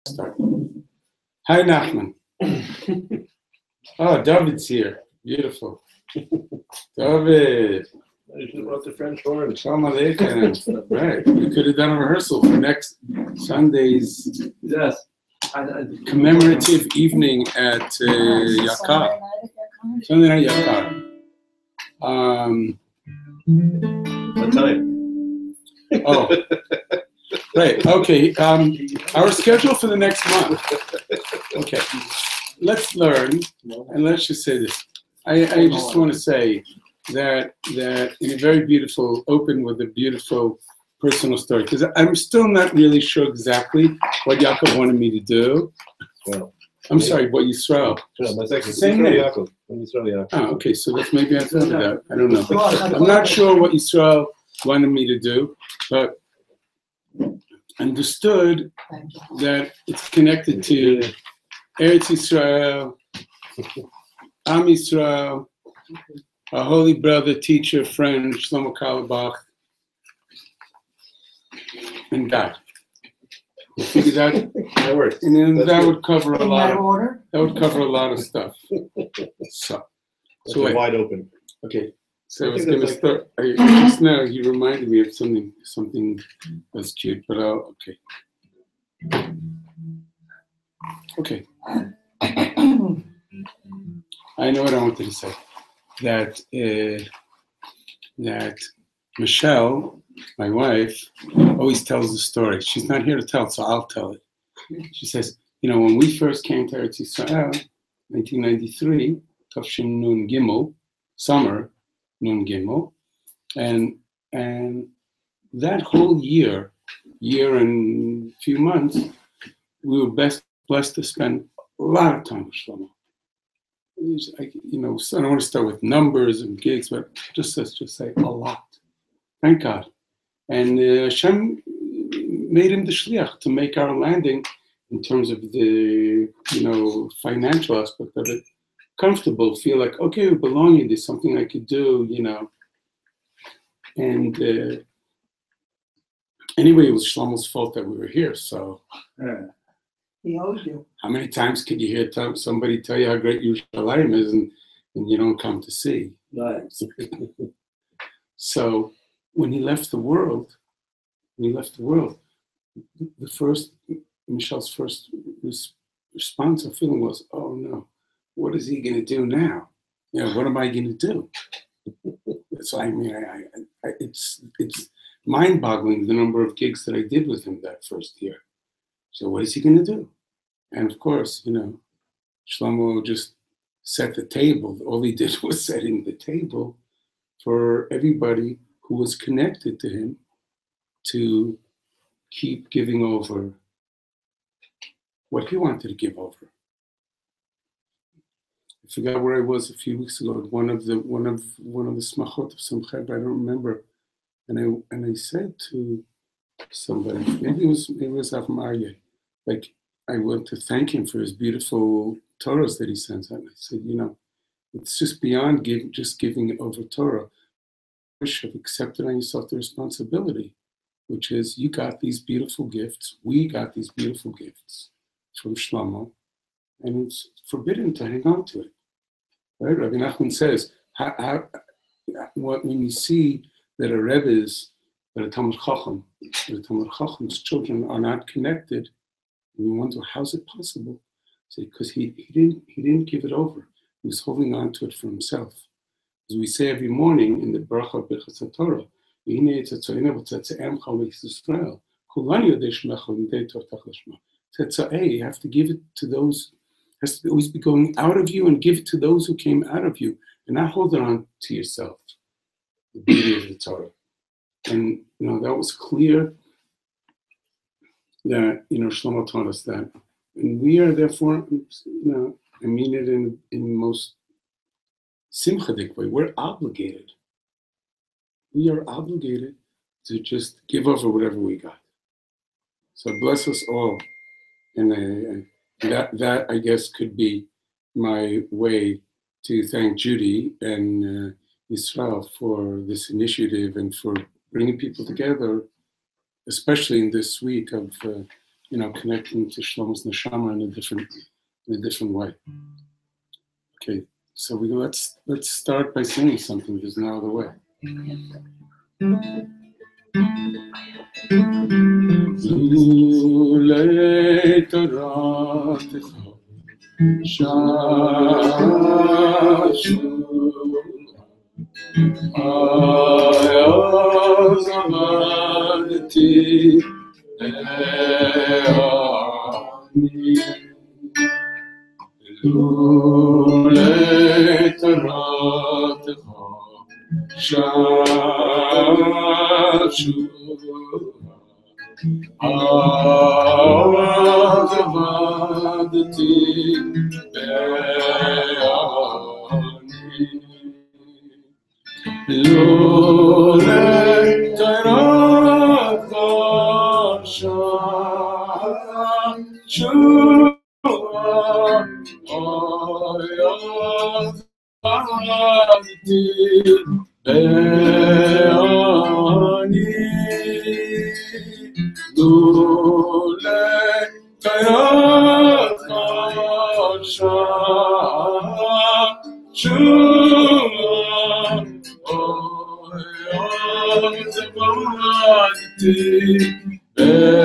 Start. Hi, Nachman. Oh, David's here. Beautiful. David. You should have brought the French horn. Shalom Aleichem. Right. We could have done a rehearsal for next Sunday's commemorative evening at Yakar. Sunday night Yakar. What time? Oh. Right. Okay. Our schedule for the next month. Okay. Let's learn, and let's just say this. I just want to say that in a very beautiful, open with a beautiful personal story, because I'm still not really sure exactly what Yaakov wanted me to do. Well, I'm sorry, what Yisrael. Same name. Oh, okay. So that's maybe I thought of that. I don't know. I'm not sure what Yisrael wanted me to do, but understood that it's connected to Eretz Yisrael, Am Yisrael, our holy brother, teacher, friend, Shlomo Carlebach, and God. You figure that works. And then that good. would cover a lot of that would cover a lot of stuff. So wait. Wide open. Okay. So I was going to start. Just now you reminded me of something that's cute, but okay. I know what I wanted to say. That Michelle, my wife, always tells the story. She's not here to tell it, so I'll tell it. She says, when we first came to Eretz Yisrael, 1993, Tafshin Nun Gimel, summer, Nun Gimel, and that whole year and few months, we were blessed to spend a lot of time with Shlomo. So I don't want to start with numbers and gigs, but let's just say a lot. Thank God. And Hashem made him the shliach to make our landing, in terms of the financial aspect of it, comfortable. Feel like, okay, we belong here. There's something I could do, And anyway, it was Shlomo's fault that we were here. So. He owes you. How many times could you hear somebody tell you how great Yerushalayim is, and you don't come to see? Right. So when he left the world, Michelle's first response or feeling was, "Oh no, what is he going to do now? What am I going to do?" So it's mind-boggling the number of gigs that I did with him that first year. So what is he going to do? And of course, Shlomo just set the table. All he did was setting the table for everybody who was connected to him to keep giving over what he wanted to give over. I forgot where I was a few weeks ago. One of the smachot of some chevra, I don't remember. And I said to somebody, maybe it was Avram Aryeh, like, I want to thank him for his beautiful Torahs that he sends out. I said, it's just beyond just giving over Torah. You should have accepted on yourself the responsibility, which is you got these beautiful gifts. We got these beautiful gifts from Shlomo, and it's forbidden to hang on to it. Right? Rabbi Nachman says, when you see that a Rebbe's, that a Talmud Chacham's children are not connected, and you wonder, how's it possible? Say, because he didn't give it over. He was holding on to it for himself. As we say every morning in the Bracha Birchas HaTorah, you have to give it to those, has to always be going out of you and give it to those who came out of you, and not hold it on to yourself. The beauty of the Torah. And that was clear that Shlomo taught us that, and we are therefore, I mean it in the most simchadik way. We're obligated. We are obligated to just give over whatever we got. So bless us all, and that I guess could be my way to thank Judy and Israel for this initiative and for bringing people together, especially in this week of connecting to Shlomo's neshama in a different way. Okay, so let's start by singing something. There's no other way. Zulei Toratecha Shashu Ayaz Amadti Eani Zulei Toratecha Shashu Avadti Be'ani Lolei Tairat Shua Avadti Be'ani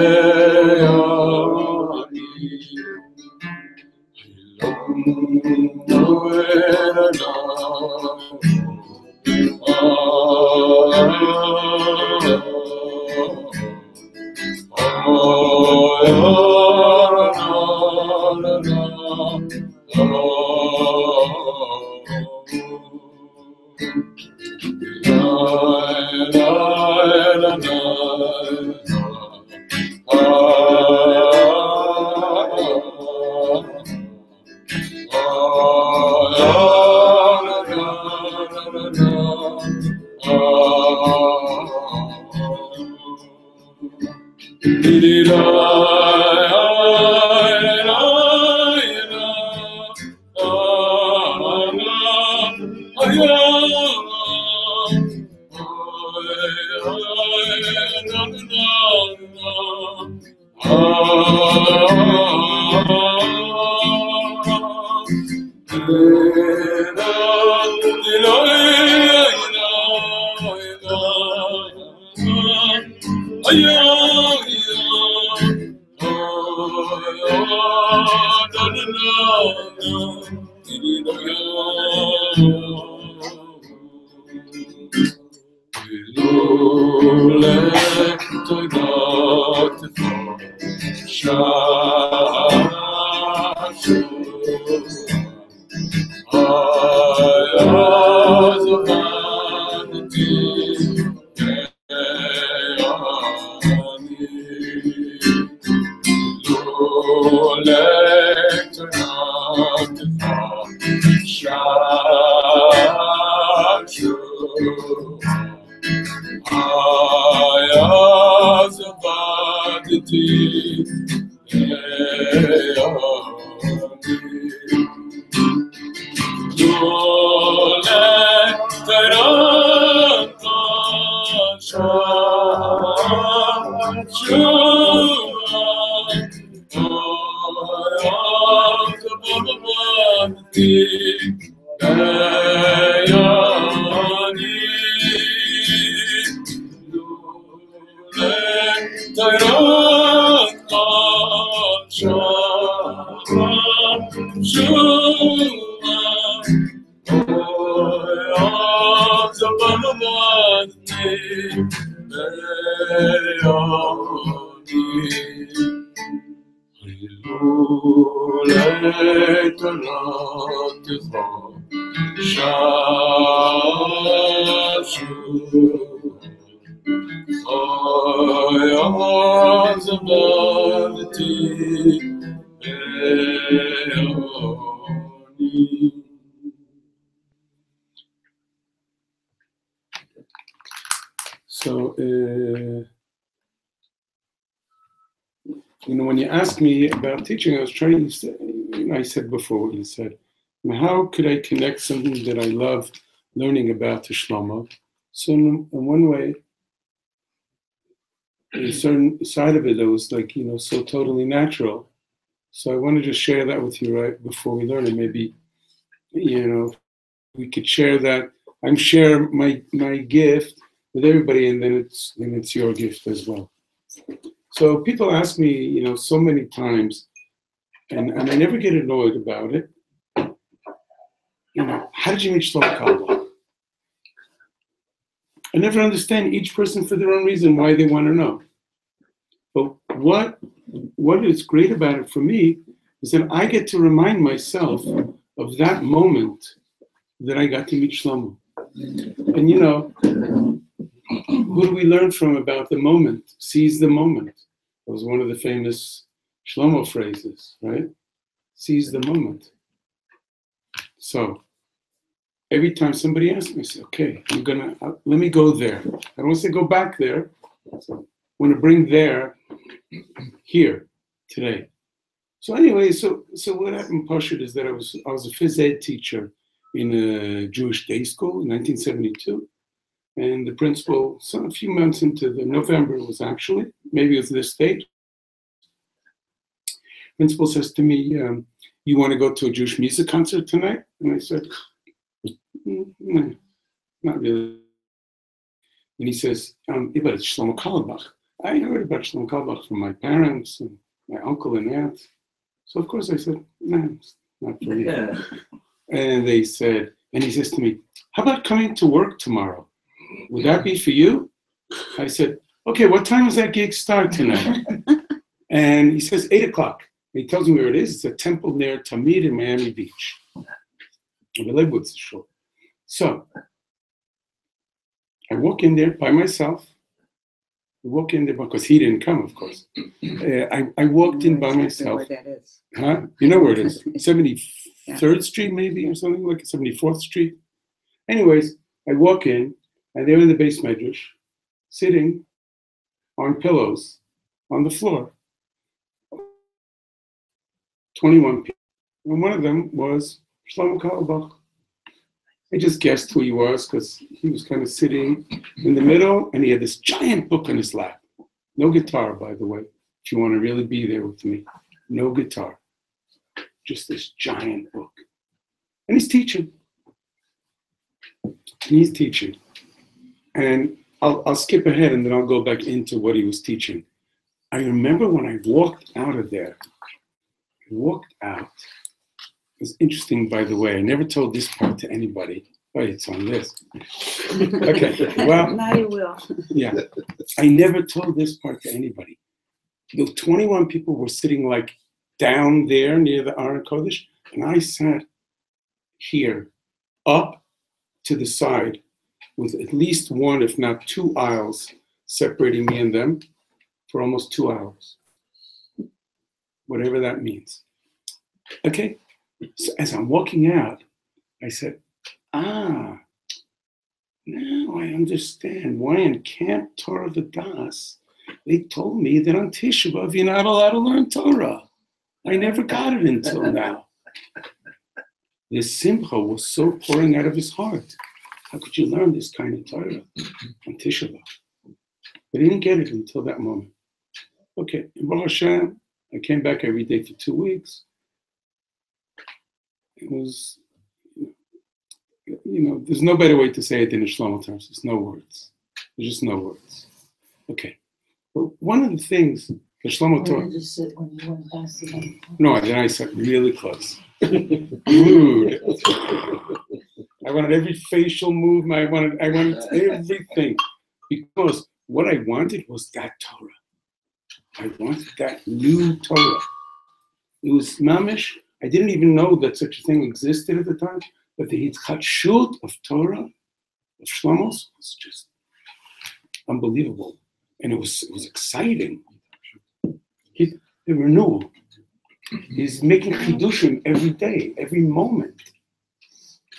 Lolei Tairat Shua Avadti Be'ani So, when you asked me about teaching, I was trying to say, I said before what you said, how could I connect something that I love learning about to Shlomo? So in one way, a certain side of it that was like, so totally natural. So I wanted to share that with you right before we learn it. Maybe, we could share that. I'm share my gift with everybody, and then it's your gift as well. So people ask me, so many times, and I never get annoyed about it. How did you meet Shlomo Carlebach? I never understand each person for their own reason why they want to know. But what is great about it for me is that I get to remind myself of that moment that I got to meet Shlomo. And who do we learn from about the moment? Seize the moment. That was one of the famous Shlomo phrases, right? Seize the moment. So every time somebody asks me, I say, okay, let me go there. I don't want to say go back there. So I want to bring there, here, today. So anyway, so what happened, Pashut, is that I was a phys ed teacher in a Jewish day school in 1972. And the principal, a few months into the November was actually, maybe it was this date, principal says to me, you want to go to a Jewish music concert tonight? And I said, no, not really. And he says, but it's Shlomo Carlebach. I heard about Shlomo Carlebach from my parents and my uncle and aunt. So of course I said, no, it's not for me. Yeah. And he says to me, how about coming to work tomorrow? Would that be for you? I said, okay, what time does that gig start tonight? And he says, 8:00. He tells me where it is. It's a temple near Tamid in Miami Beach. So I walk in there by myself. I walk in there because he didn't come, of course. I walked in by myself. Where that is. Huh? You know where it is? 73rd Street, maybe, or something like 74th Street. Anyways, I walk in, and they're in the base medrash, sitting on pillows on the floor. 21 people. And one of them was Shlomo Carlebach. I just guessed who he was because he was kind of sitting in the middle, and he had this giant book on his lap. No guitar, by the way, if you want to really be there with me. No guitar. Just this giant book. And he's teaching. And I'll skip ahead and then I'll go back into what he was teaching. I remember when I walked out of there, it was interesting, by the way. I never told this part to anybody. Oh, it's on this. Okay, well. Now you will. Yeah, I never told this part to anybody. The 21 people were sitting like down there near the Aron Kodesh, and I sat here, up to the side, with at least one, if not two aisles separating me and them for almost 2 hours. Whatever that means. Okay, so as I'm walking out, I said, now I understand why in Camp Torah V'das, they told me that on Tisha B'Av you're not allowed to learn Torah. I never got it until now. The simcha was so pouring out of his heart. How could you learn this kind of Torah on Tisha B'Av? But he didn't get it until that moment. Okay, in Baruch Hashem, I came back every day for 2 weeks. It was, there's no better way to say it than in Shlomo terms. There's no words. There's just no words. Okay. But one of the things that Shlomo taught. Did you sit when you went past the one? No, then I sat really close. Rude. I wanted every facial movement. I wanted everything. Because what I wanted was that Torah. I wanted that new Torah. It was mamish. I didn't even know that such a thing existed at the time, but the hitchut of Torah, of Shlomo's, was just unbelievable. And it was exciting. The renewal. He's making chidushim every day, every moment.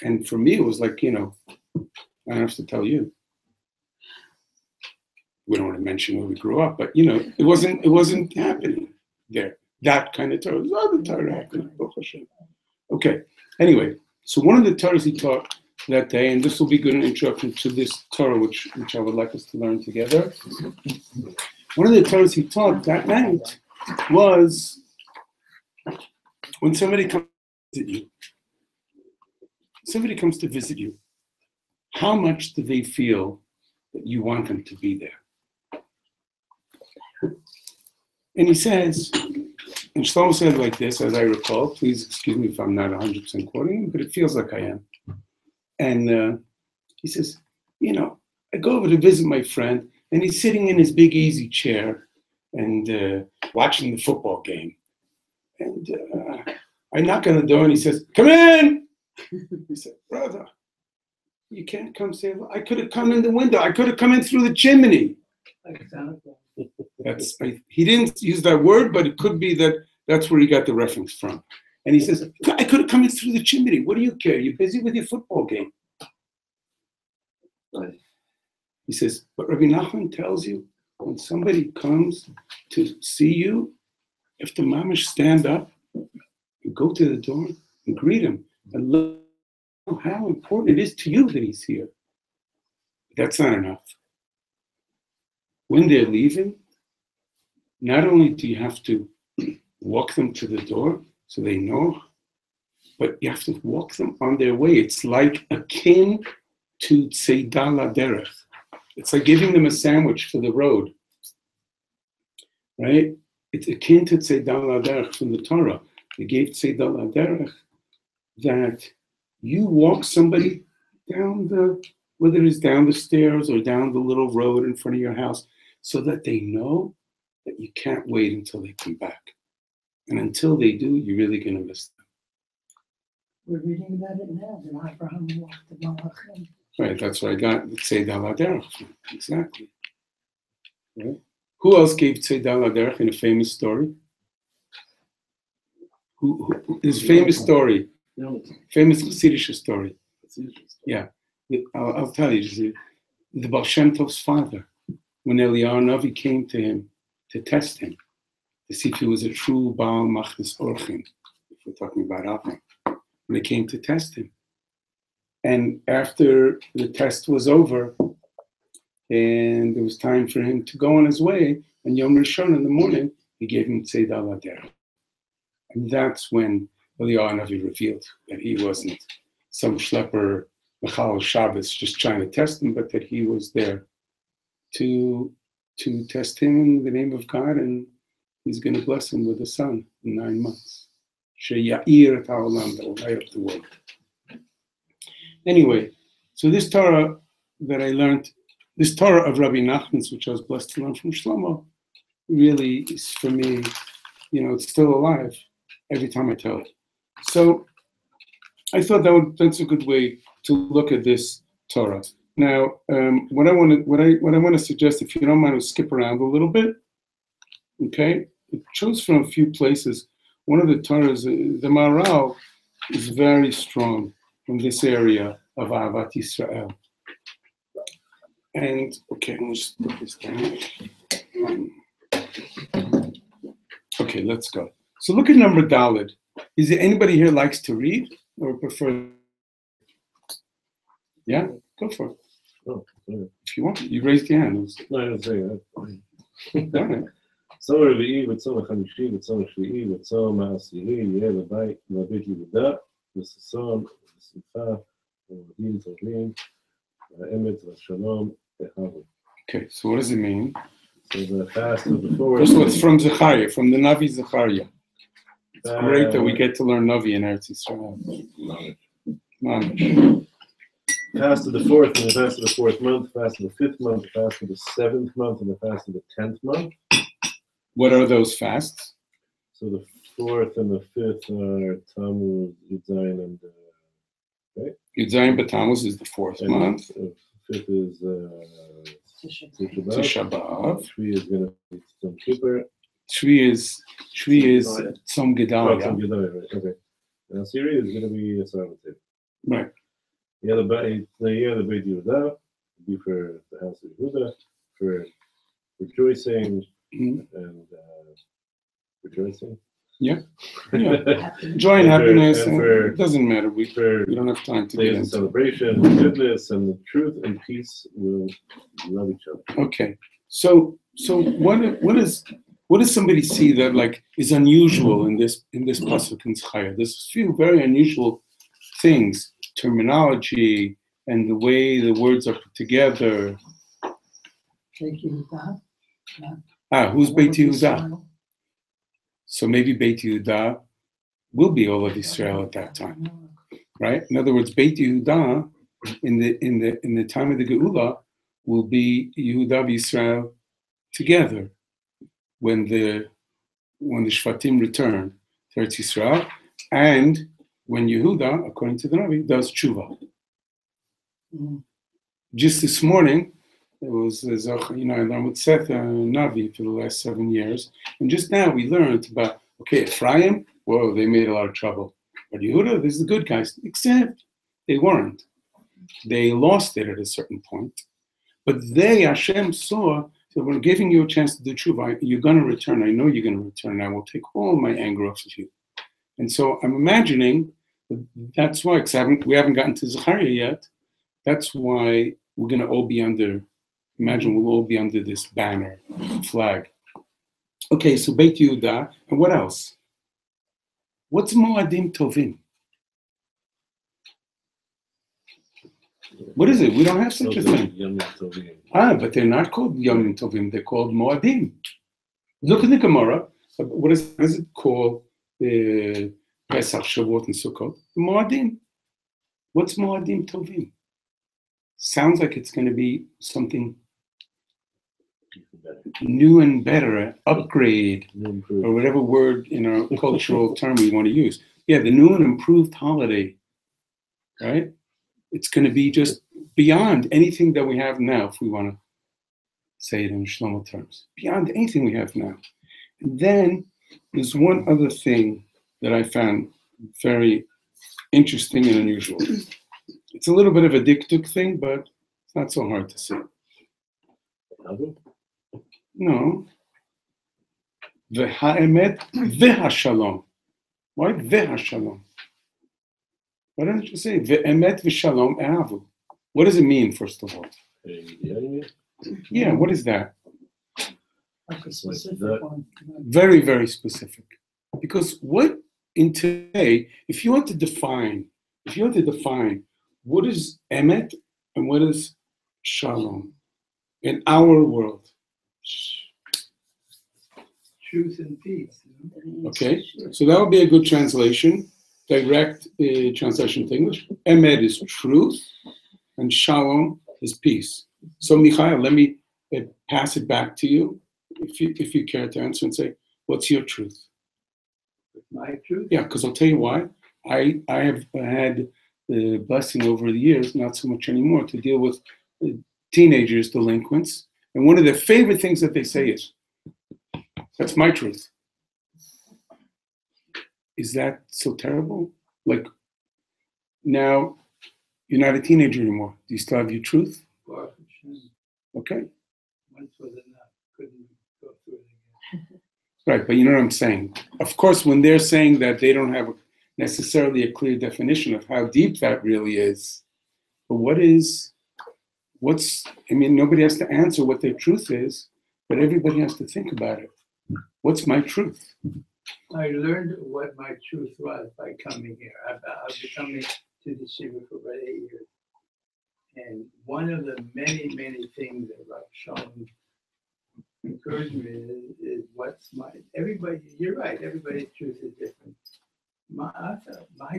And for me, it was like, I don't have to tell you. We don't want to mention where we grew up, but it wasn't happening there. That kind of Torah. There's other Torah happening. Okay. Anyway, so one of the Torahs he taught that day, and this will be good an introduction to this Torah, which I would like us to learn together, one of the Torahs he taught that night was when somebody comes to visit you. Somebody comes to visit you. How much do they feel that you want them to be there? And he says, and Shlomo said like this, as I recall, please excuse me if I'm not 100% quoting him, but it feels like I am. And he says, you know, I go over to visit my friend, and he's sitting in his big easy chair and watching the football game. And I knock on the door, and he says, come in! He said, brother, you can't come say hello. I could have come in the window. I could have come in through the chimney. He didn't use that word, but it could be that's where he got the reference from. And he says, I could have come in through the chimney. What do you care? You're busy with your football game. He says, but Rabbi Nachman tells you, when somebody comes to see you, you have to mamish stand up and go to the door and greet him and look how important it is to you that he's here. That's not enough. When they're leaving, not only do you have to walk them to the door so they know, but you have to walk them on their way. It's like akin to Tzeidah L'Derech. It's like giving them a sandwich for the road, right? It's akin to Tzeidah L'Derech from the Torah. They gave Tzeidah L'Derech that you walk somebody down whether it's down the stairs or down the little road in front of your house, so that they know that you can't wait until they come back. And until they do, you're really going to miss them. We're reading about it now, that Abraham walked the Malachim. Right, that's what I got. Tzeidah L'Derech. Exactly. Right? Who else gave Tzeidah L'Derech in a famous story? His famous story, famous Chassidish story. Yeah, I'll tell you. The Baal Shem Tov's father, when Eliyahu Navi came to him to test him, to see if he was a true Baal Machnas Orchim, if we're talking about Avram, when they came to test him. And after the test was over, and it was time for him to go on his way, and Yom Rishon in the morning, he gave him Tzeidah L'Derech. And that's when Eliyahu Navi revealed that he wasn't some schlepper, Mechal Shabbos, just trying to test him, but that he was there to test him in the name of God, and he's going to bless him with a son in 9 months. She'ya'ir et ha'olam, that will light up the world. Anyway, so this Torah that I learned, this Torah of Rabbi Nachman's, which I was blessed to learn from Shlomo, really is for me, you know, it's still alive every time I tell it. So I thought that's a good way to look at this Torah. Now, what I want to suggest, if you don't mind, is skip around a little bit. Okay, it shows from a few places. One of the Torahs, the Maharal, is very strong from this area of Ahavat Yisrael. And okay, let me just put this down. Okay, let's go. So look at number Daled. Is there anybody here likes to read or prefer? Yeah, go for it. Oh, sorry. If you want, you raised your hand. No, I don't say that. Right. צום רביעי וצום החמישי וצום השביעי וצום העשירי יהיה לבית יהודה וששון ושמחה ומורדים טובים והאמת והשלום יחבו. Okay, so what does it mean? So the fast of the fourth. First of all, it's from Zechariah, from the Navi Zechariah. It's great that we get to learn Navi in Eretz Yisrael. Mamish. Fast of the fourth and the fast of the fourth month, fast of the fifth month, the fast of the seventh month, and the fast of the 10th month. What are those fasts? So the fourth and the fifth are Tammuz, Yudzayin, and right? Yudzayin B'Tammuz is the fourth and month. The fifth is Tisha B'Av. Three is going to be Tzom Kippur. Shvi is Tzom Gedalia. Tzom Gedalia, right? Okay. Now Syria is going to be a Sabbath. Right. The year of the Beit Yehuda will be for the house of Yehuda, for rejoicing and rejoicing. Yeah. Joy and happiness. It doesn't matter. We don't have time to get into celebration, goodness, and the truth and peace will love each other. Okay. So what does somebody see that like is unusual in this pasuk in Zechariah? There's a few very unusual things, terminology and the way the words are put together. Who's Beit Yehuda? So maybe Beit Yehuda will be all of Israel at that time, right? In other words, Beit Yehuda in the time of the Geula will be Yehuda and Israel together when the Shvatim return to Eretz Yisrael, and when Yehuda, according to the Navi, does tshuva. Just this morning, there was I'm with Seth Navi for the last 7 years, and just now we learned about Ephraim. Whoa, they made a lot of trouble, but Yehuda, this is the good guys. Except they weren't. They lost it at a certain point, but Hashem saw. So we're giving you a chance to do tshuva. You're going to return. I know you're going to return. I will take all my anger off of you. And so I'm imagining that's why, because we haven't gotten to Zechariah yet. That's why we're going to all be under. Imagine we'll all be under this banner, flag. Okay, so Beit Yehuda, and what else? What's Moadim Tovim? What is it? We don't have such a thing. But they're not called Yom Tovim. They're called Moadim. Look at the Gemara. What is it called? Pesach, Shavuot, and Sukkot. Moadim. What's Moadim Tovim? Sounds like it's going to be something new and better, upgrade, or whatever word in our cultural term we want to use. Yeah, the new and improved holiday, right? It's going to be just beyond anything that we have now, if we want to say it in Shlomo terms. Beyond anything we have now. And then there's one other thing that I found very interesting and unusual. It's a little bit of a diktuk thing, but it's not so hard to see. No. V'ha'emet v'ha'shalom. Why v'ha'shalom? Why don't you say v'emet v'shalom ehavu? What does it mean, first of all? Yeah, what is that? Like a specific one. Very, very specific. Because what in today, if you want to define what is emet and what is shalom in our world? Truth and peace. Okay, so that would be a good translation. Direct translation to English. Emet is truth, and shalom is peace. So, Michael, let me pass it back to you, if you care to answer and say, what's your truth? My truth? Yeah, because I'll tell you why. I have had the blessing over the years, not so much anymore, to deal with teenagers, delinquents, and one of their favorite things that they say is, that's my truth. Is that so terrible? Like, now, you're not a teenager anymore. Do you still have your truth? Okay. Once was enough. Couldn't go through it again. Right, but you know what I'm saying. Of course, when they're saying that they don't have necessarily a clear definition of how deep that really is, but nobody has to answer what their truth is, but everybody has to think about it. What's my truth? I learned what my truth was by coming here. I've been coming to the Yeshiva for about 8 years. And one of the many, many things that Reb Shlomo encouraged me is what's everybody, you're right, everybody's truth is different. My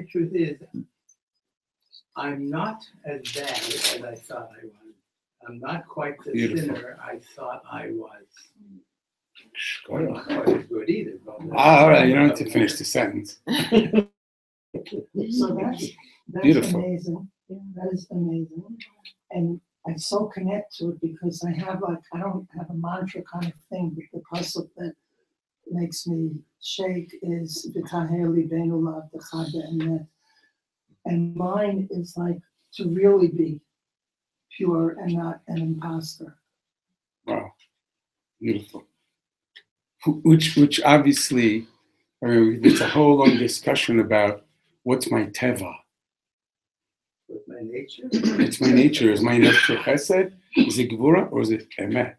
truth is, I'm not as bad as I thought I was. I'm not quite the sinner I thought I was. I'm not quite as good either. All right, you don't have to finish the sentence. So that's beautiful. Amazing. Yeah, that is amazing. And I so connect to it because I don't have a mantra kind of thing, but the puzzle that makes me shake is V'taher libenu la'avdecha be'emet. And mine is like to really be pure and not an imposter. Wow, beautiful. Which obviously, there's a whole long discussion about what's my teva. What's my nature? It's my nature. Is my nature chesed? Is it gevura or is it emet?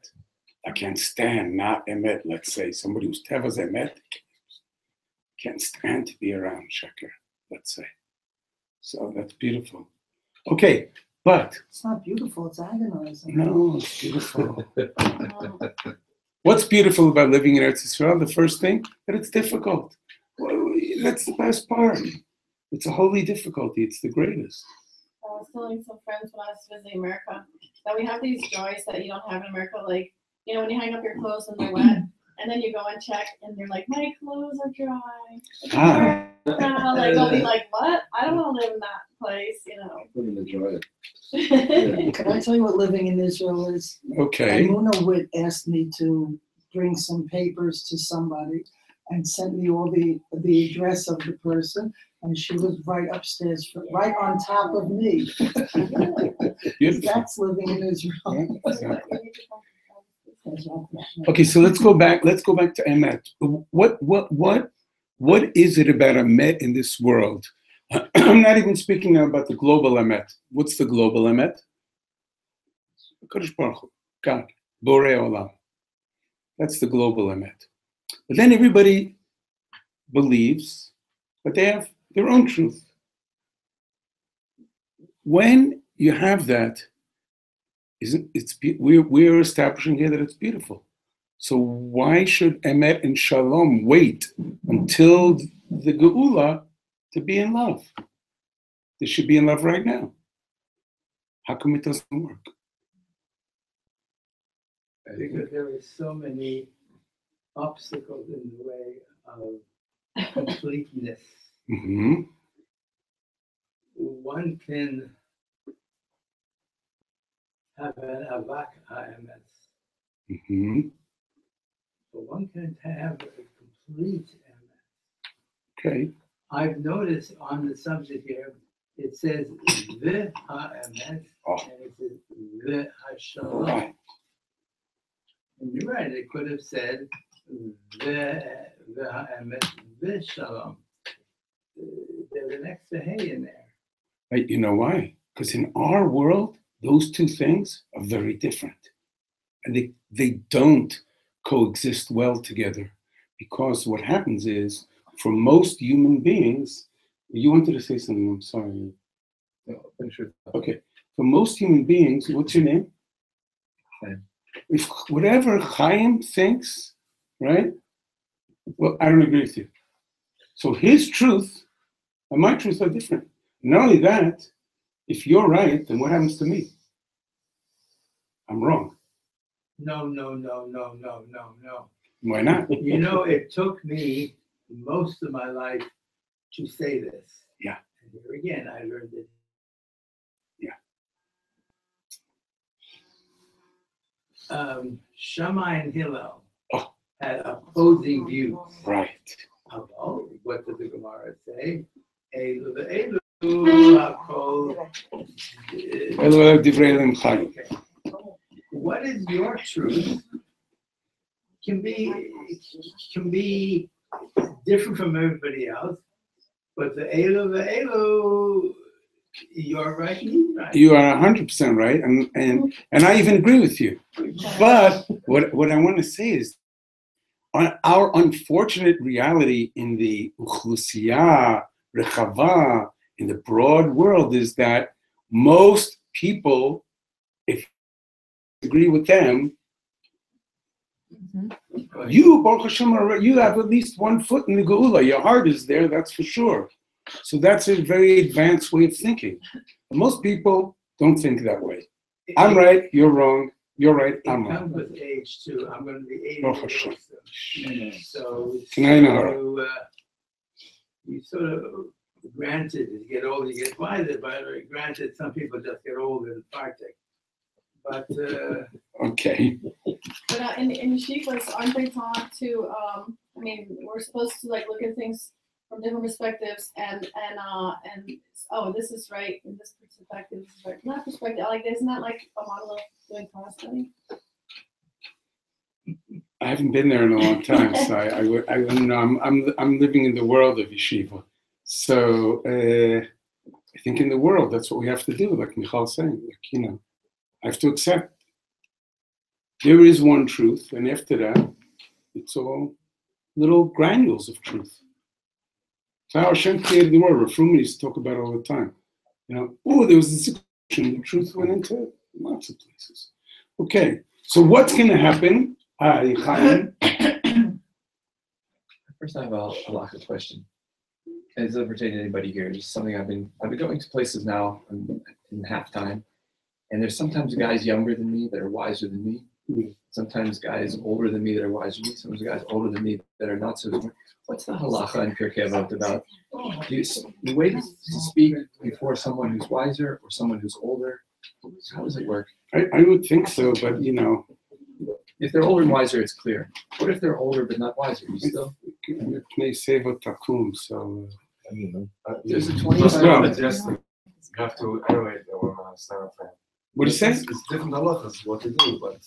I can't stand not emet. Let's say somebody who's tevas emet can't stand to be around sheker. Let's say. So that's beautiful. Okay, but It's not beautiful, it's agonizing. no, it's beautiful. What's beautiful about living in Eretz Yisrael? The first thing, that it's difficult. Well, that's the best part. It's a holy difficulty. It's the greatest. I was telling some friends when I was visiting America that we have these joys that you don't have in America, like, you know, when you hang up your clothes and they're wet, and then you go and check, and they're like, my clothes are dry. Like, they'll be like, what? I don't want to live in that place, you know. Living the joy. Can I tell you what living in Israel is? Okay. Amuna Witt asked me to bring some papers to somebody and sent me all the address of the person, and she was right upstairs, right on top of me. Beautiful. That's living in Israel. Okay, so let's go back. Let's go back to emet. What is it about emet in this world? I'm not even speaking now about the global emet. What's the global emet? Kadosh Baruch Hu, God, Borei Olam. That's the global emet. But then everybody believes that they have their own truth. When you have that, we're establishing here that it's beautiful. So why should emet and shalom wait until the geula to be in love? They should be in love right now. How come it doesn't work? Because there are so many obstacles in the way of completeness. Mm-hmm. One can have an avak ha'emet, Mm-hmm. but one can have a complete emet. Okay. I've noticed on the subject here, it says the ha'emet, and it says the ha'shalom. Right. And you're right, it could have said the ha'emet, the shalom. There's an extra hey in there. Right, you know why? Because in our world, those two things are very different. And they don't coexist well together. Because what happens is, for most human beings, you wanted to say something, I'm sorry. No, sure. Okay. For most human beings, what's your name? Chaim. If whatever Chaim thinks, right? Well, I don't agree with you. So his truth and my truth are different. Not only that, if you're right, then what happens to me? I'm wrong. No. Why not? You know, it took me most of my life to say this. Yeah. And here again, I learned it. Yeah. Shammai and Hillel had opposing views. Right. What did the Gemara say? Elu, hakol. Okay. What is your truth can be different from everybody else, but the elu, you're right, he's right. You are 100% right, and I even agree with you. But what I want to say is, our unfortunate reality in the uchlusiyah, rechava, in the broad world, is that most people, if you agree with them, you, Baruch Hashem, you have at least 1 foot in the geula. Your heart is there, that's for sure. So that's a very advanced way of thinking. Most people don't think that way. I'm right, you're wrong. You're right, I'm It wrong. comes with age too. I'm going to be 80 Baruch years Hashem. old. So you sort of granted, as you get older, you get wiser, but granted, some people just get older and Arctic. But okay. But in yeshivas, aren't they taught to? I mean, we're supposed to like look at things from different perspectives, and this is right, and this perspective is right. Not perspective, like isn't that like a model of doing Torah study? I haven't been there in a long time, so I wouldn't know. I'm living in the world of yeshiva, so I think in the world that's what we have to do. Like Michal saying, I have to accept. there is one truth, and after that, it's all little granules of truth. So how Hashem created the world. Rav Shlomo used to talk about it all the time. There was this explosion. The truth went into lots of places. Okay, so what's going to happen? First, I have a halacha question. And it doesn't pertain to anybody here. It's something I've been going to places now in halftime, and there's sometimes guys younger than me that are wiser than me. Sometimes guys older than me that are wiser than me. Sometimes guys older than me that are not so smart. What's the halacha in Pirkei Avot about the way to speak before someone who's wiser or someone who's older? How does it work? I would think so, but if they're older and wiser, it's clear. What if they're older but not wiser? You still? So there's a 25. You have to anyway. What do you say? It's different halachas what to do, but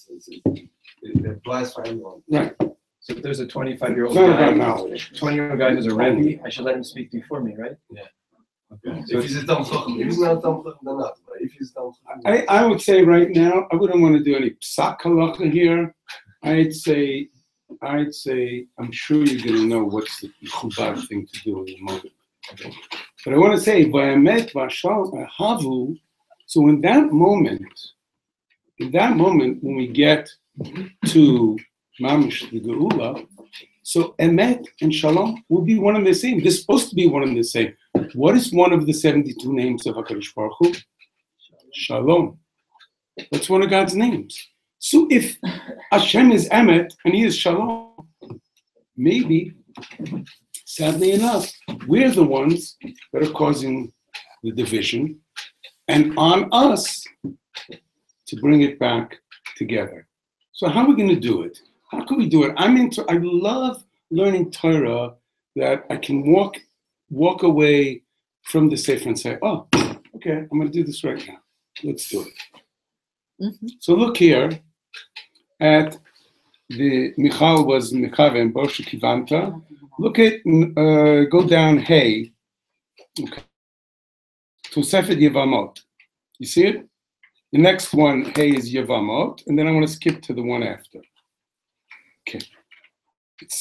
it applies for anyone. Right. So if there's a 25-year-old It's not guy, about knowledge. 20-year-old guy who's a Rebbe, I should let him speak before me, right? Yeah. Okay. So if he's a Tam Chacham, if he's not a Tam Chacham, then not. But if he's a Tam Chacham, I would say right now, I wouldn't want to do any psak halacha here. I'd say, I'm sure you're going to know what's the chubad thing to do in the moment. Okay. But I want to say, v'amet v'ashal havu. So in that moment, when we get to mamish the geula, so emet and shalom will be one and the same. They're supposed to be one and the same. What is one of the 72 names of HaKadosh Baruch Hu? Shalom. That's one of God's names. So if Hashem is emet and He is shalom, maybe, sadly enough, we're the ones that are causing the division, and on us to bring it back together. So how are we going to do it? How can we do it? I love learning Torah that I can walk away from the Sefer and say, oh, okay, I'm going to do this right now. Let's do it. Mm-hmm. So look here at the Michal was Michal and Boshe Kivanta. Look at, go down, hey. Okay. Tosefet Yevamot. You see it? The next one, hey, is Yevamot, and then I want to skip to the one after. Okay.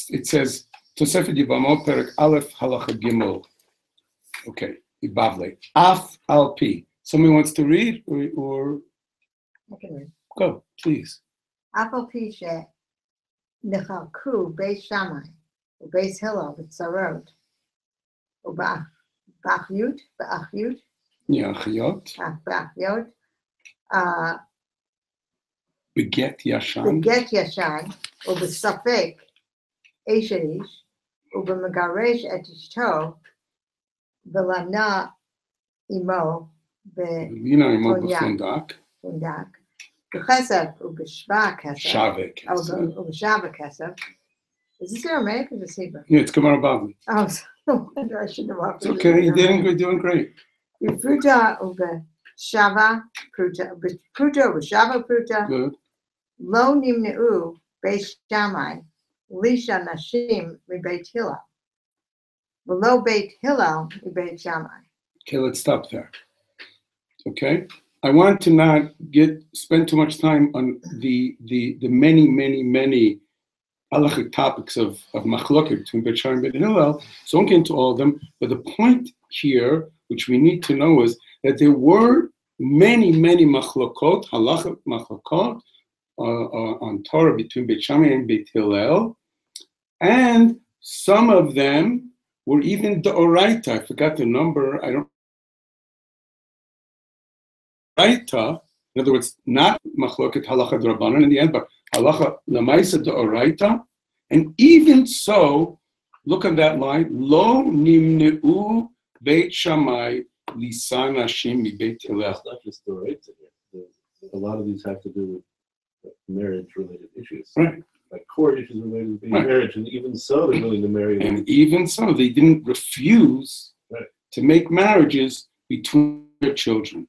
It says, Tosefet Yevamot, Perek Aleph, Halacha Gimel. Okay, Ibavle. Af al pi. Somebody wants to read, or? I can read. Go, please. Af al pi she nechalku beis Shammai, ubeis Hillel, b'tzarot, uba'achyut, Yeah, Chayot. Ba'achyot, Beget Yashan. Beget Yashan, ubesafek Esherish, ubemagaresh et ishto, v'lamna imo b'fundak. B'chesef ubeshva kesef. Shaveh kesef. Ubeshava kesef. Is this Aramaic or is this Hebrew? Yeah, it's Gemara Bavli. Oh, no wonder I shouldn't have offered. It's okay, you're doing great. Pruta ubeshava pruta ubeshava pruta. Good. Lo nimneu beis Shammai lisha nashim mibeit Hillel. Below Beit Hillel mibeit Shammai. Okay, let's stop there. Okay, I want to not spend too much time on the many halachic topics of machloket between Beit Shammai and Beit Hillel. So I won't get into all of them. But the point here, which we need to know, is that there were many machlokot, halachic machlokot, on Torah between Beit Shammai and Beit Hillel, and some of them were even d'oraita. I forgot the number. I don't. Oraita, in other words, not machloket halacha d'Rabbanan in the end, but halacha l'maisa d'oraita. And even so, look at that line: Lo nimneu Beit Shammai lisan Hashim mi Beit Hillel. It's not just d'oraita here. A lot of these have to do with marriage-related issues. Right. Like core issues related to marriage, and even so, they're willing to marry. And even so, they didn't refuse to make marriages between their children.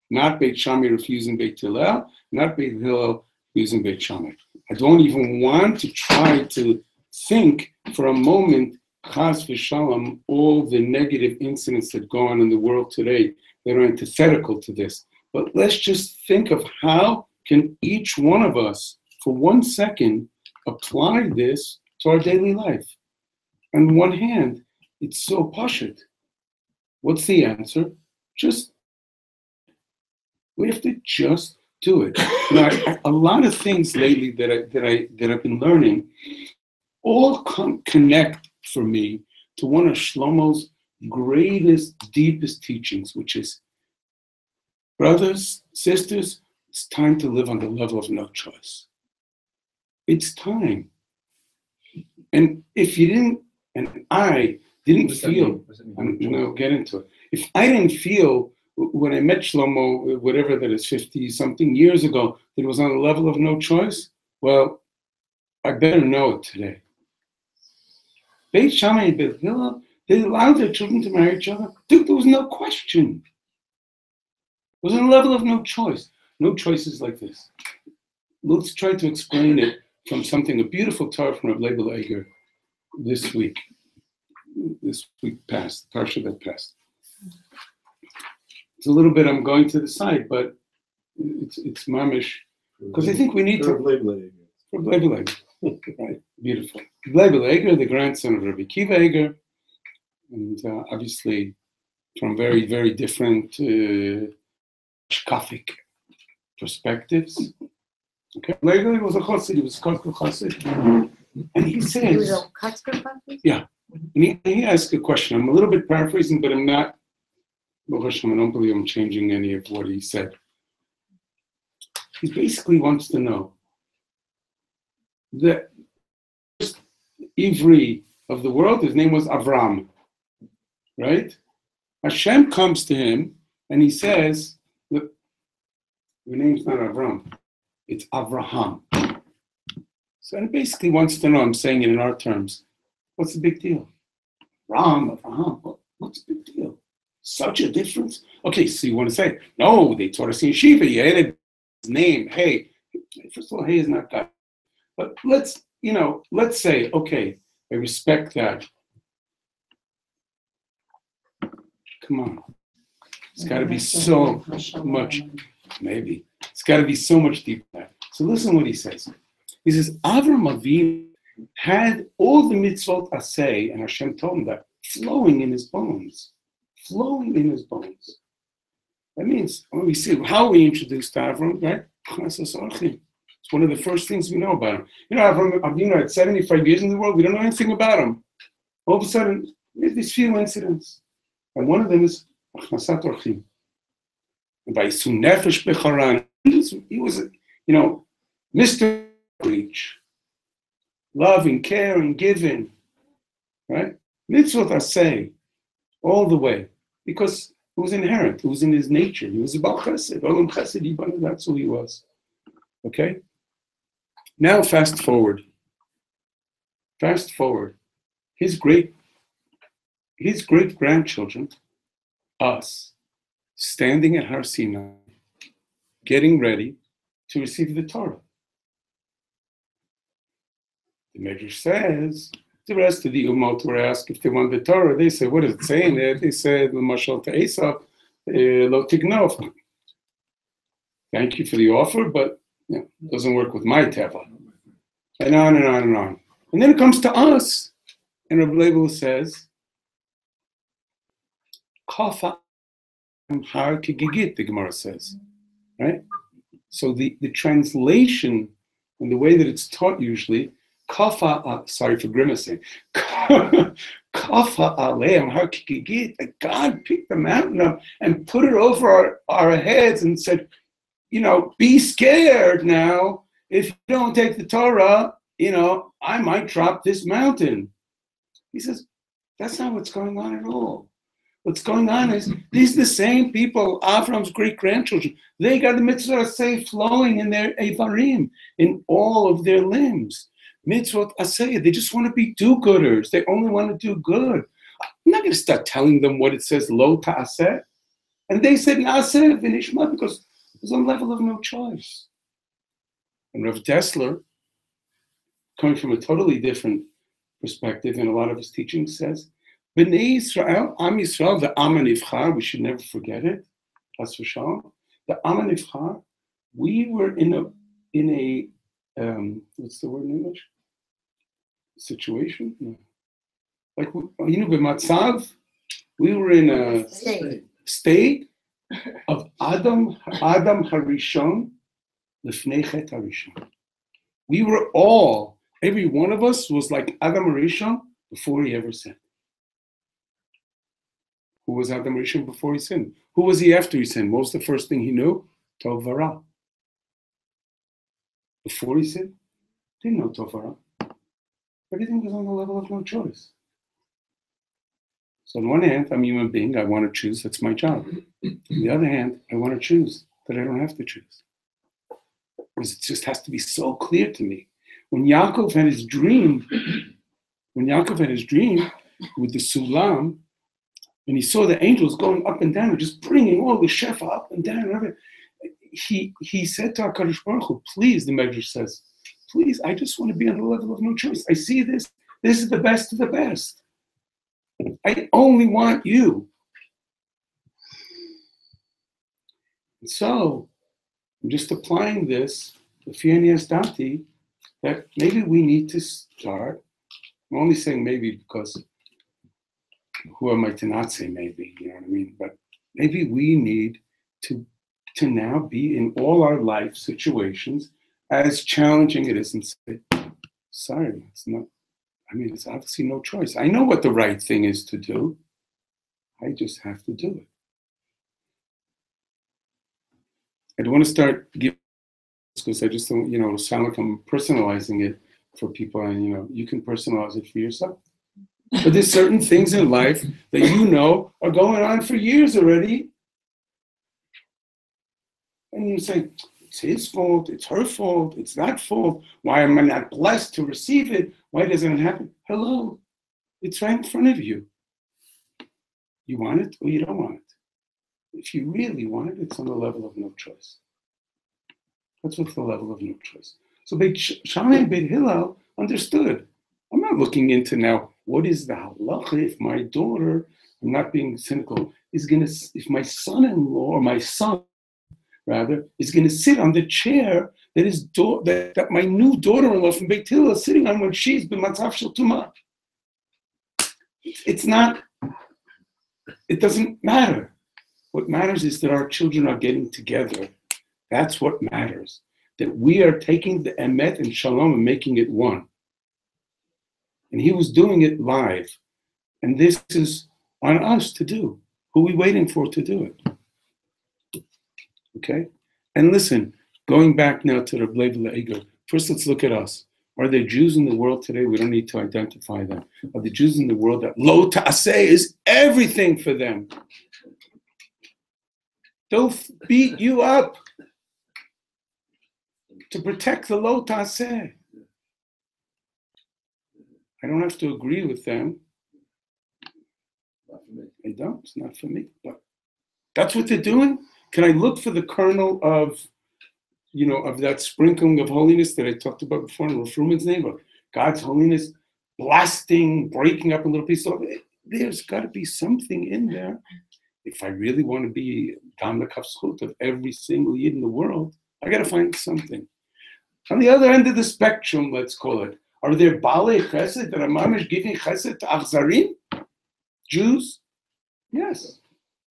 Not Beit Shammai refusing Beit Hillel, not Beit Hillel refusing Beit Shammai. I don't even want to try to think for a moment, chas v'shalom, all the negative incidents that go on in the world today that are antithetical to this. But let's just think of how can each one of us, for 1 second, apply this to our daily life? On one hand, it's so pashut. What's the answer? We have to just do it. A lot of things lately that I've been learning all connect for me to one of Shlomo's greatest, deepest teachings, which is, brothers, sisters, it's time to live on the level of no choice. It's time. And if you didn't, and I didn't feel, and I'll get into it. If I didn't feel when I met Shlomo, whatever that is, 50-something years ago, that it was on the level of no choice, well, I better know it today. Beit Shammai and Beit Hillel, they allowed their children to marry each other. Dude, there was no question. It was on the level of no choice. No choices like this. Let's try to explain it from a beautiful Torah from Reb Shlomo Carlebach this week past, Parsha that passed. It's a little bit, I'm going to the side, but it's mamish, because I think we need to. Reb Shlomo Carlebach, right? Beautiful. Reb Shlomo Carlebach, the grandson of Rabbi Akiva Eger, and obviously from very, very different shkafic perspectives. Okay, Reb Shlomo Carlebach was a chassid. He was a chassid, and he says, He was a Katz chassid? Yeah, and he asked a question. I'm a little bit paraphrasing, but I'm not. I don't believe I'm changing any of what he said. He basically wants to know the first Ivri of the world, his name was Avram, right? Hashem comes to him and he says, look, your name's not Avram, it's Avraham. So he basically wants to know, I'm saying it in our terms, what's the big deal? Avraham, what's the big deal? Such a difference? Okay, so you want to say, no, they taught us in Yeshiva, you added his name, hey. First of all, hey is not God. But let's say, okay, I respect that. Come on. It's got to be so much, maybe. It's got to be so much deeper. So listen what he says. He says, Avram Avinu had all the mitzvot aseh, and Hashem told him that, flowing in his bones. Flowing in his bones. That means, when we see how we introduced Avram, right? It's one of the first things we know about him. Avram Avinu had 75 years in the world. We don't know anything about him. All of a sudden, we have these few incidents. And one of them is Achnasat Orchim. And by Sun Nefesh Becharan, he was, Mr. Reach. Loving, caring, giving. Right? Mitzvot aseh. All the way. Because it was inherent. It was in his nature. He was a Baal Chesed. Olam Chesed Yibana, that's who he was. Okay? Now fast forward. His great grandchildren, us, standing at Har Sinai, getting ready to receive the Torah. The Medrash says, the rest of the Ummot were asked if they want the Torah. They said, what does it say in it? They said, L'mashal Te'esav, lo tignov. Thank you for the offer, but it doesn't work with my teva. And on and on and on. And then it comes to us, and Reb Shlomo says, Kafa har kigigit, the Gemara says. Right? So the translation, and the way that it's taught usually, Kafa, sorry for grimacing. Kafa aleim har kigigit. God picked the mountain up and put it over our heads and said, be scared now. If you don't take the Torah, I might drop this mountain. He says, that's not what's going on at all. What's going on is, these are the same people, Avram's great-grandchildren. They got the mitzvah aseh flowing in their Evarim, in all of their limbs. Mitzvot aseh, they just want to be do-gooders. They only want to do good. I'm not going to start telling them what it says, lo ta'aseh. And they said, na'aseh v'nishma, because it was on the level of no choice. And Rav Dessler, coming from a totally different perspective in a lot of his teachings, says, B'nai Yisrael, Am Yisrael, the Am HaNivchar, we should never forget it, Chas v'shalom, the Am HaNivchar, we were in a what's the word in English? Situation? No. Like, b'matzav, we were in a state of Adam Harishon Lifnei Chet Harishon. We were all, every one of us was like Adam Harishon before he ever sinned. Who was Adam Harishon before he sinned? Who was he after he sinned? What was the first thing he knew? Tov V'Ra. Before he sinned, didn't know Tov V'Ra. Everything was on the level of no choice. So on one hand, I'm a human being, I want to choose, that's my job. On the other hand, I want to choose, but I don't have to choose. Because it just has to be so clear to me. When Yaakov had his dream with the Sulam, and he saw the angels going up and down, just bringing all the Shefa up and down, and everything, he said to HaKadosh Baruch Hu, please, the Medrash says, please, I just want to be on the level of no choice. I see this is the best of the best. I only want you. And so, I'm just applying this, the Fianias Dati, that maybe we need to start. I'm only saying maybe because who am I to not say maybe, you know what I mean? But maybe we need to now be in all our life situations, as challenging it is, and say, sorry, it's not, it's obviously no choice. I know what the right thing is to do. I just have to do it. I don't want to start giving, because I just don't, sound like I'm personalizing it for people, and you can personalize it for yourself. But there's certain things in life that are going on for years already. And you say, it's his fault, it's her fault, it's that fault. Why am I not blessed to receive it? Why doesn't it happen? Hello, it's right in front of you. You want it or you don't want it. If you really want it, it's on the level of no choice. That's what's the level of no choice. So Beit Shammai and Beit Hillel understood. I'm not looking into now, what is the halacha if my daughter, I'm not being cynical, if my son-in-law, or my son, rather, is going to sit on the chair that my new daughter-in-law from Beit Hillel is sitting on when she's b'matzav shel tumah. It's not, it doesn't matter. What matters is that our children are getting together. That's what matters. That we are taking the emet and shalom and making it one. And he was doing it live. And this is on us to do. Who are we waiting for to do it? Okay? And listen, going back now to Reb Leib Eger, first let's look at us. Are there Jews in the world today? We don't need to identify them. Are there Jews in the world that lo ta'aseh is everything for them? They'll beat you up to protect the lo ta'aseh. I don't have to agree with them. I don't, it's not for me. But that's what they're doing. Can I look for the kernel of that sprinkling of holiness that I talked about before in Rav Fruman's name, of God's holiness, blasting, breaking up a little piece of it? There's got to be something in there. If I really want to be Gam L'Kafschut of every single Yid in the world, I got to find something. On the other end of the spectrum, let's call it, are there Balei Chesed that are mamish giving Chesed to Achzarim? Jews? Yes.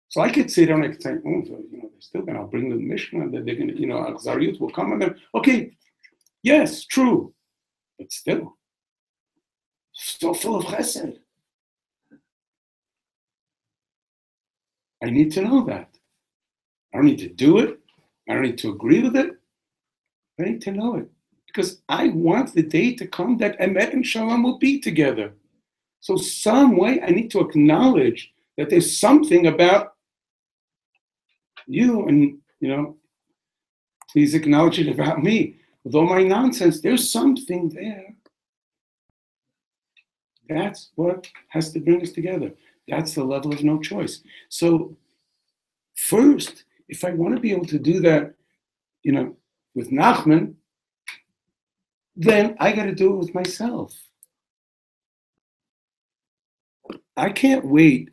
So I could sit down and I could say, they're still going to bring the Mishnah, that they're going to, Achzariut will come on them. Okay, yes, true. But still full of Chesed. I need to know that. I don't need to do it. I don't need to agree with it. I need to know it. Because I want the day to come that Emet and Shalom will be together. So some way I need to acknowledge that there's something about you and, please acknowledge it about me. With all my nonsense, there's something there. That's what has to bring us together. That's the level of no choice. So first, if I want to be able to do that, with Nachman, then I got to do it with myself. I can't wait,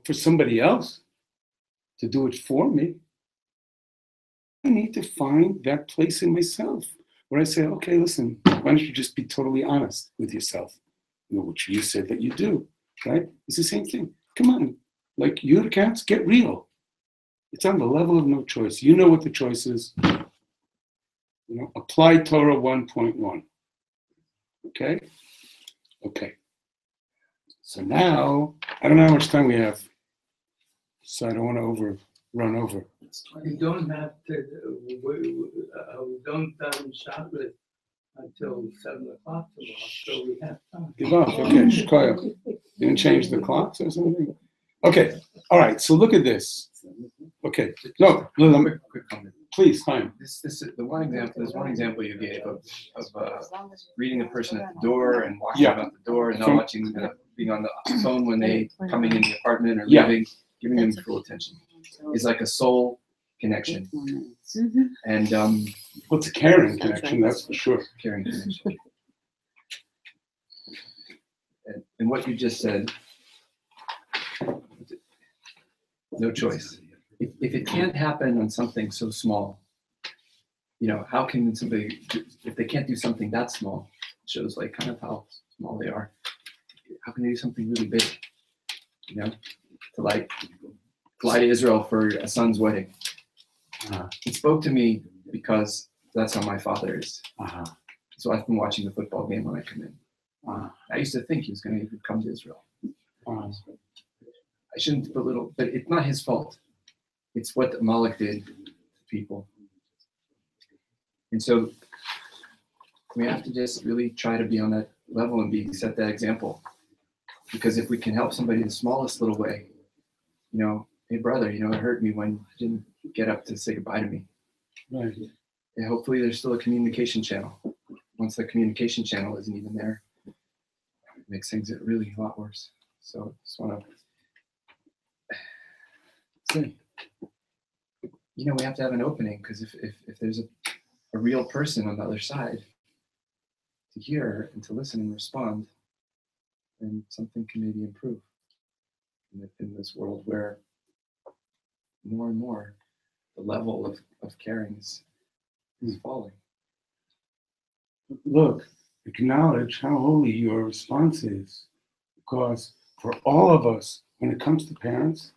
for somebody else to do it for me. I need to find that place in myself where I say, okay, listen, why don't you just be totally honest with yourself? Which you said that you do, right? It's the same thing. Come on, like Yehuda Katz, get real. It's on the level of no choice. You know what the choice is. Apply Torah 1.1. Okay? Okay. So now, I don't know how much time we have, so I don't want to run over. You don't have to, we don't Shabbat until 7 o'clock tomorrow, so we have time. Give up. Okay, Shkoyach. You didn't change the clocks or something? Okay, all right, so look at this. Okay, no, Quick comment. Please, Chaim. This is the one example. There's one example you gave of reading a person at the door and walking out the door and not watching, being on the phone when they coming in the apartment or leaving, giving them full attention. Is like a soul connection, and well, it's a caring connection, that's for sure. Caring connection. And what you just said, no choice. If it can't happen on something so small, how can somebody, if they can't do something that small, it shows like kind of how small they are. How can they do something really big? To like fly to Israel for a son's wedding. It spoke to me because that's how my father is. So I've been watching the football game when I come in. I used to think he was going to even come to Israel. I shouldn't belittle, but it's not his fault. It's what Amalek did to people. And so we have to just really try to be on that level and set that example. Because if we can help somebody in the smallest little way, hey brother, it hurt me when you didn't get up to say goodbye to me. Right. And hopefully there's still a communication channel. Once the communication channel isn't even there, it makes things really a lot worse. So just want to, we have to have an opening, because if there's a real person on the other side to hear and to listen and respond, then something can maybe improve in this world where more and more the level of caring is falling. Look, acknowledge how holy your response is, because for all of us, when it comes to parents,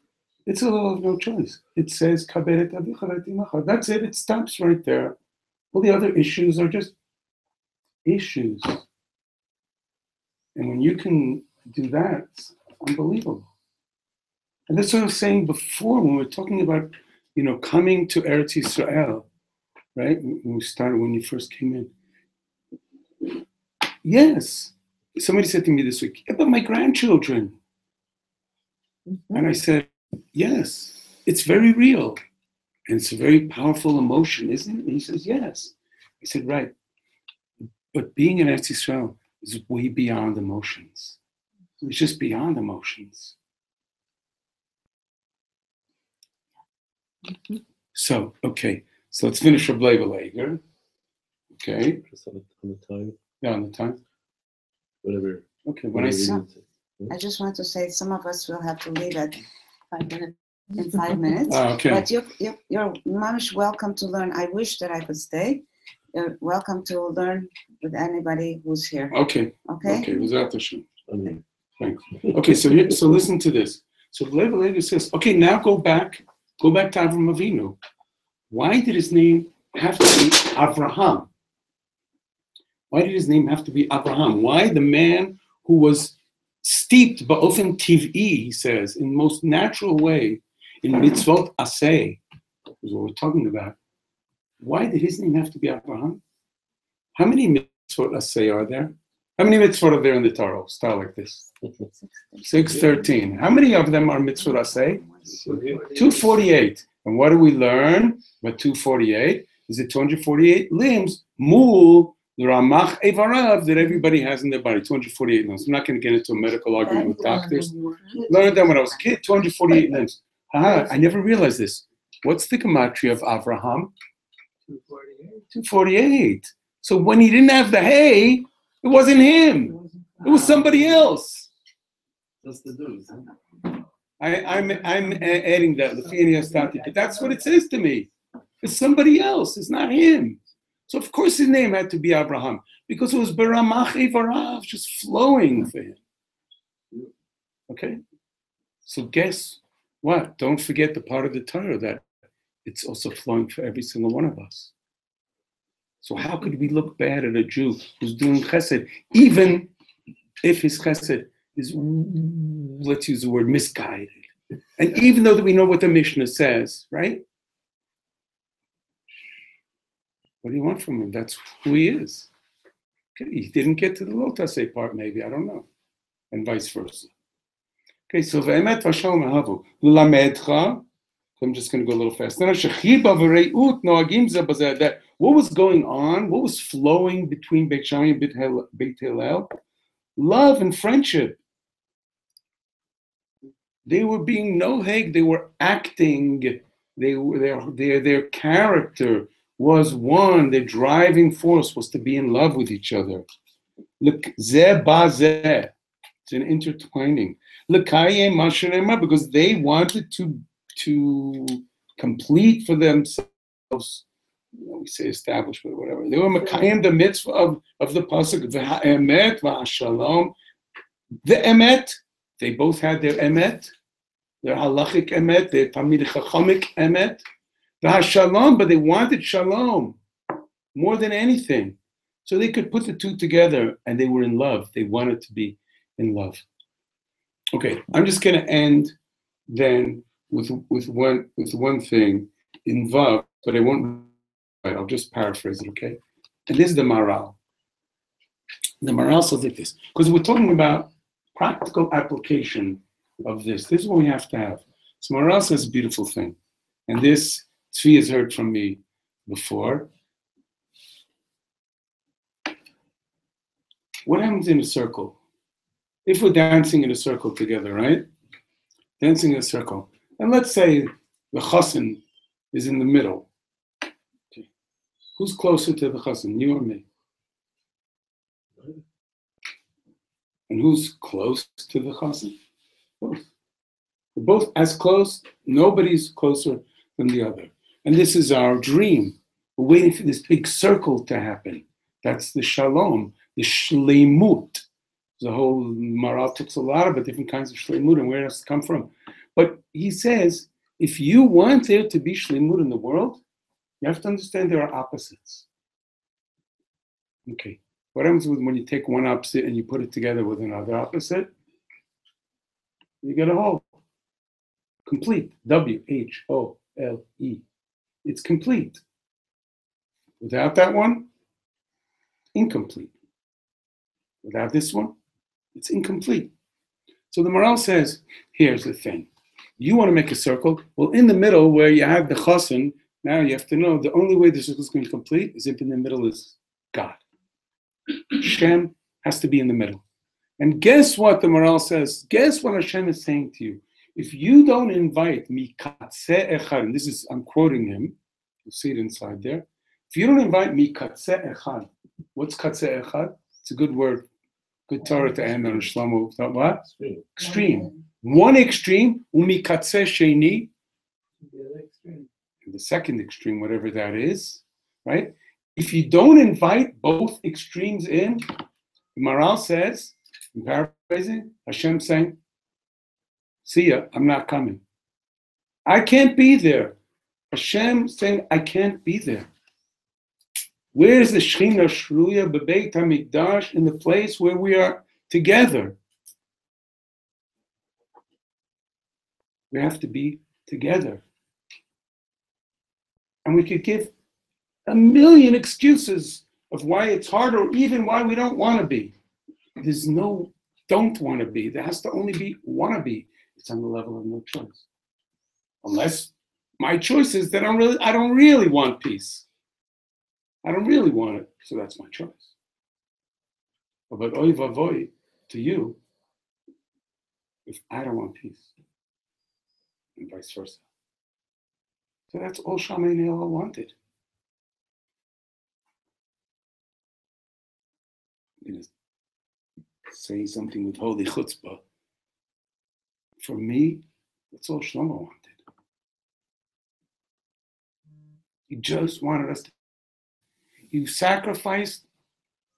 it's a law of no choice. It says, that's it, it stops right there. All the other issues are just issues. And when you can do that, it's unbelievable. And that's what I was saying before when we were talking about, coming to Eretz Yisrael, right? When you first came in. Yes. Somebody said to me this week, but my grandchildren. Mm-hmm. And I said, yes, it's very real. And it's a very powerful emotion, isn't it? And he says, yes. I said, right. But being in Eretz Yisrael is way beyond emotions. It's just beyond emotions. Mm-hmm. So, okay. So let's finish Reb Leibel. Okay. Just on the time. Yeah, on the time. Whatever. Okay. I just want to say some of us will have to leave at 5 minutes. In 5 minutes. Okay. But you're mamish welcome to learn. I wish that I could stay. You're welcome to learn with anybody who's here. Okay. Okay. Okay. Thanks. Okay. So listen to this. So Leibel says, okay, now go back to Avram Avinu. Why did his name have to be Avraham? Why did his name have to be Avraham? Why the man who was steeped ba'ofen tiv'i, he says, in the most natural way, in mitzvot aseh, is what we're talking about. Why did his name have to be Avraham? How many mitzvot aseh are there? How many mitzvot are there in the Torah? Start like this. 613. How many of them are mitzvot aseh? 248. And what do we learn about 248? Is it 248 limbs? Mul the Ramach Evarav that everybody has in their body, 248 limbs. I'm not going to get into a medical argument with doctors. Learned that when I was a kid, 248 limbs. I never realized this. What's the gematria of Avraham? 248. So when he didn't have the hay, it wasn't him. It was somebody else. Just the dudes. I'm adding that, but that's what it says to me. It's somebody else. It's not him. So of course his name had to be Abraham because it was Beramach Evarav, just flowing for him. Okay? So guess what? Don't forget the part of the Torah that it's also flowing for every single one of us. So how could we look bad at a Jew who's doing chesed, even if his chesed is, let's use the word, misguided? And even though that we know what the Mishnah says, right? What do you want from him? That's who he is. Okay, he didn't get to the Lotase part, maybe, I don't know. And vice versa. Okay, so Ve'emet v'shalom ahavu. L'lamedcha. I'm just going to go a little fast. That what was going on? What was flowing between Beit Shammai and Beit Hillel? Love and friendship. They were being noheg. They were acting. They were their character was one. Their driving force was to be in love with each other. Look, zeh ba zeh. It's an intertwining. Because they wanted to complete for themselves, we say establishment or whatever. They were makayim the mitzvah of the pasuk, the emet v'ashalom. The emet, they both had their emet, their halachic emet, their tamid chachamic emet, the hashalom, but they wanted shalom more than anything. So they could put the two together and they were in love. They wanted to be in love. Okay, I'm just going to end then with one thing in Vav, but I won't. I'll just paraphrase it, okay? And this is the Maral. The Maral says like this, because we're talking about practical application of this. This is what we have to have. So Maral says a beautiful thing, and this Tzvi has heard from me before. What happens in a circle? If we're dancing in a circle together, right? Dancing in a circle. And let's say the chassan is in the middle. Okay. Who's closer to the chassan, you or me? And who's close to the chassan? Both. We're both as close. Nobody's closer than the other. And this is our dream. We're waiting for this big circle to happen. That's the shalom, the shleimut. The whole Maral talks a lot about different kinds of shleimut and where it has to come from. But he says, if you want there to be shleimut in the world, you have to understand there are opposites. Okay, what happens when you take one opposite and you put it together with another opposite? You get a whole. Complete. W-H-O-L-E. It's complete. Without that one, incomplete. Without this one, it's incomplete. So the Maral says, here's the thing. You want to make a circle? Well, in the middle where you have the chassan, now you have to know the only way the circle is going to complete is if in the middle is God. Hashem has to be in the middle. And guess what the Maral says? Guess what Hashem is saying to you? If you don't invite mi Katz echad, and this is, I'm quoting him, you'll see it inside there. If you don't invite mi Katz echad, what's Katz echad? It's a good word. Good Torah to end on Shlomo. What? Extreme. One extreme, umi katzeh sheni. The second extreme, whatever that is, right? If you don't invite both extremes in, Maral says, I'm paraphrasing, Hashem saying, see ya, I'm not coming. I can't be there. Hashem saying, I can't be there. Where is the Shechina Shruya B'Beit HaMikdash, in the place where we are together? We have to be together. And we could give a million excuses of why it's hard or even why we don't want to be. There's no don't want to be. There has to only be want to be. It's on the level of no choice. Unless my choice is that I don't really want peace. I don't really want it, so that's my choice. But oy vavoy to you, if I don't want peace, and vice versa. So that's all Shammai and Hillel wanted. I'm going to say something with holy chutzpah. For me, that's all Shlomo wanted. He just wanted us to. He sacrificed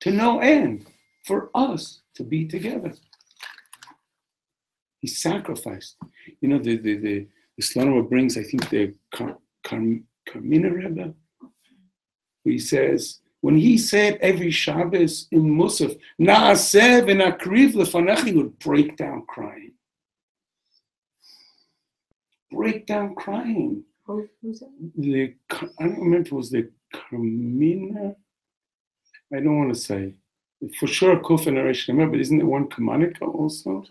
to no end for us to be together. He sacrificed. You know, the Shlomo brings, I think, the Carmina Rebbe, where he says, when he said every Shabbos in Musaf, Na'aseh v'nakriv lefanecha, he would break down crying. Break down crying. Who's that? I don't remember if it was the Carmina. I don't want to say. For sure, Kuf and Aresh Kemer, but isn't there one Kamanika also?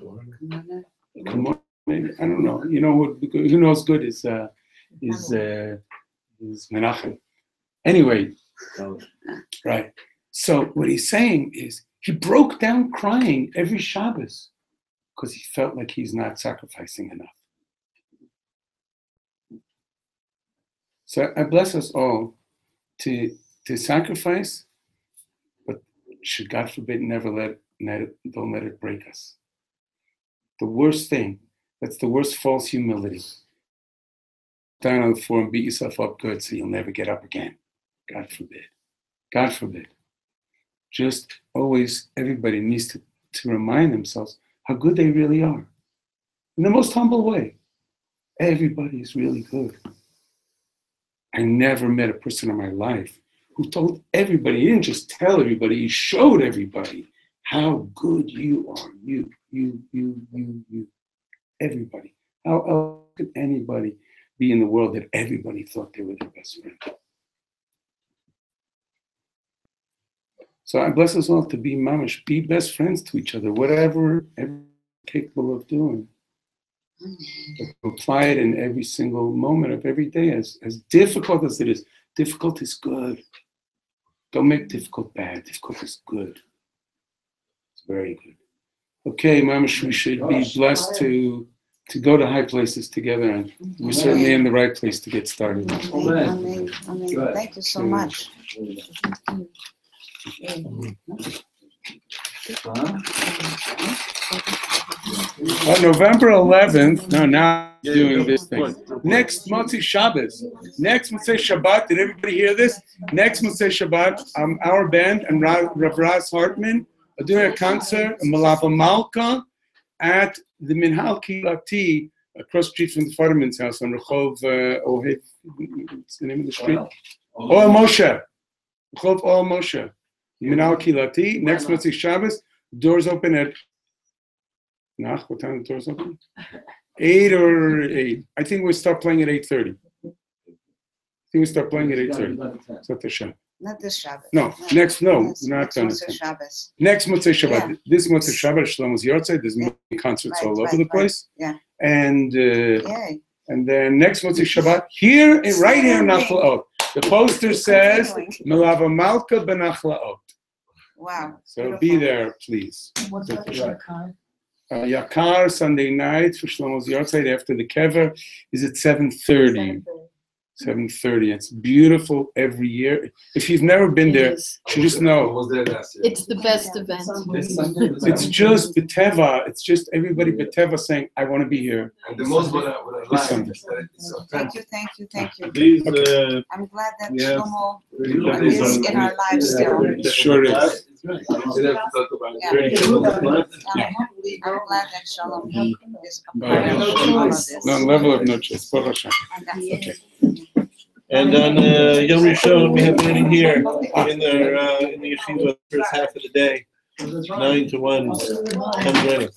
Kamon, maybe. I don't know. You know who knows good is Menachem. Anyway, right. So what he's saying is he broke down crying every Shabbos because he felt like he's not sacrificing enough. So I bless us all to sacrifice, but should God forbid don't let it break us. The worst thing, that's the worst false humility. Down on the floor and beat yourself up good so you'll never get up again. God forbid. God forbid. Just always, everybody needs to remind themselves how good they really are. In the most humble way. Everybody is really good. I never met a person in my life who told everybody, he didn't just tell everybody, he showed everybody how good you are. You. Everybody. How else could anybody be in the world that everybody thought they were their best friend? So I bless us all to be mamish, be best friends to each other, whatever we're capable of doing. Apply it in every single moment of every day, as difficult as it is. Difficult is good. Don't make difficult bad. Difficult is good. It's very good. Okay, mamish, we should be blessed to go to high places together, and we're certainly in the right place to get started. Amen. Thank you so much. On November 11th, now I'm doing this thing. Next Motzei Shabbos, next Motzei Shabbat, did everybody hear this? Next Motzei Shabbat, our band and Rav Raz Hartman are doing a concert, a Malava Malka, at the Minhal Kilati, across the street from the fireman's house on Rehov Ohev, what's the name of the street? Oel Moshe. Rehov Oel Moshe. Minhal Kilati, next Motzei Shabbos, doors open at what time the doors open? 8 or 8. I think we start playing at 8:30. I think we start playing at 8:30. It's not the Shabbat. Not this Shabbos. No, not next done. Shabbos. Next Motzei Shabbat. Yeah. This Motzei Shabbat, Shlomo's Yortzeit. There's concerts all over the place. Yeah. And then next Motzei Shabbat, here, right here in Nachlaot. The poster says, Melava Malka Benachlaot. Wow. So beautiful. be there, please. What's that Yakar? Yakar, Sunday night for Shlomo's Yortzeit after the Kever is at 7:30. 7:30. It's beautiful every year. If you've never been there, you just know. It's the best event. It's just the Teva. It's just everybody but Teva saying, I want to be here. And the most what I like is Thank you. These, I'm glad that yeah. Shlomo Yeah. is in our lives still. Sure is. Yeah. I'm glad that Shalom is a part of all of this. No, level of no choice. Okay. And on Yom Rishon, we have a meeting here in the yeshiva first half of the day, 9 to 1. Come join us.